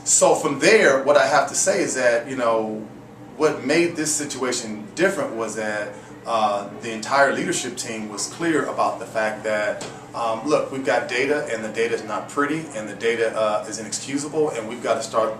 So from there, what I have to say is that, you know, what made this situation different was that the entire leadership team was clear about the fact that, look, we've got data, and the data is not pretty, and the data is inexcusable, and we've got to start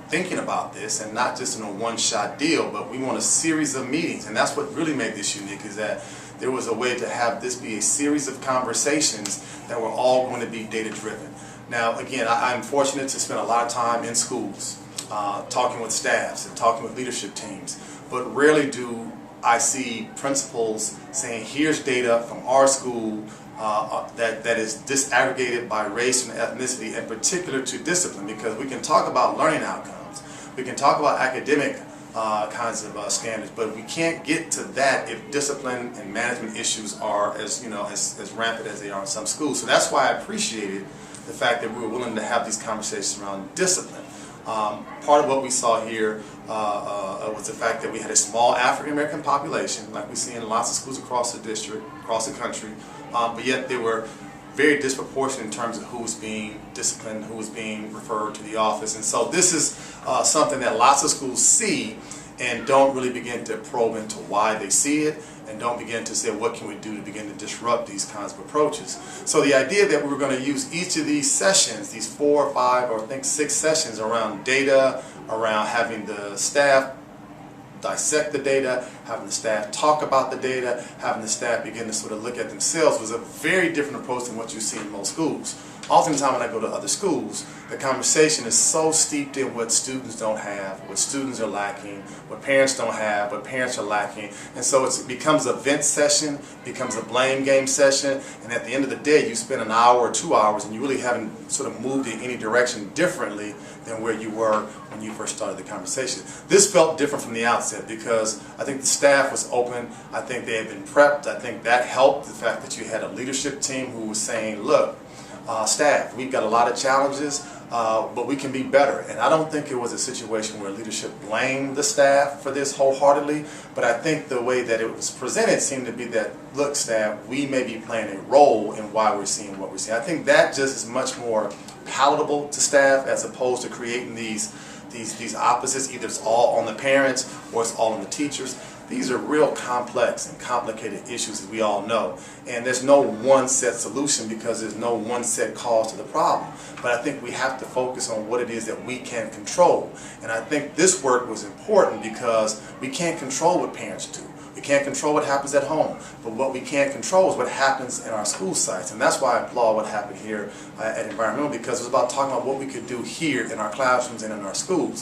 thinking about this, and not just in a one-shot deal, but we want a series of meetings. And that's what really made this unique, is that there was a way to have this be a series of conversations that were all going to be data-driven. Now, again, I'm fortunate to spend a lot of time in schools, talking with staffs and talking with leadership teams, but rarely do I see principals saying, here's data from our school that is disaggregated by race and ethnicity, in particular to discipline, because we can talk about learning outcomes, we can talk about academic kinds of standards, but we can't get to that if discipline and management issues are as rampant as they are in some schools. So that's why I appreciated the fact that we were willing to have these conversations around discipline. Part of what we saw here was the fact that we had a small African American population, like we see in lots of schools across the district, across the country, but yet they were very disproportionate in terms of who was being disciplined, who was being referred to the office. And so this is something that lots of schools see and don't really begin to probe into why they see it, and don't begin to say, what can we do to begin to disrupt these kinds of approaches. So the idea that we were going to use each of these sessions, these 4 or 5 or I think 6 sessions around data, around having the staff dissect the data, having the staff talk about the data, having the staff begin to sort of look at themselves, was a very different approach than what you see in most schools. Oftentimes when I go to other schools, the conversation is so steeped in what students don't have, what students are lacking, what parents don't have, what parents are lacking. And so it becomes a vent session, becomes a blame game session, and at the end of the day you spend an hour or 2 hours and you really haven't sort of moved in any direction differently than where you were when you first started the conversation. This felt different from the outset because I think the staff was open, I think they had been prepped, I think that helped, the fact that you had a leadership team who was saying, look, staff, we've got a lot of challenges, but we can be better. And I don't think it was a situation where leadership blamed the staff for this wholeheartedly, but I think the way that it was presented seemed to be that, look, staff, we may be playing a role in why we're seeing what we're seeing. I think that just is much more palatable to staff as opposed to creating these opposites. Either it's all on the parents or it's all on the teachers. These are real complex and complicated issues, as we all know. And there's no one set solution because there's no one set cause to the problem. But I think we have to focus on what it is that we can control. And I think this work was important because we can't control what parents do. We can't control what happens at home. But what we can control is what happens in our school sites. And that's why I applaud what happened here at Environmental, because it was about talking about what we could do here in our classrooms and in our schools.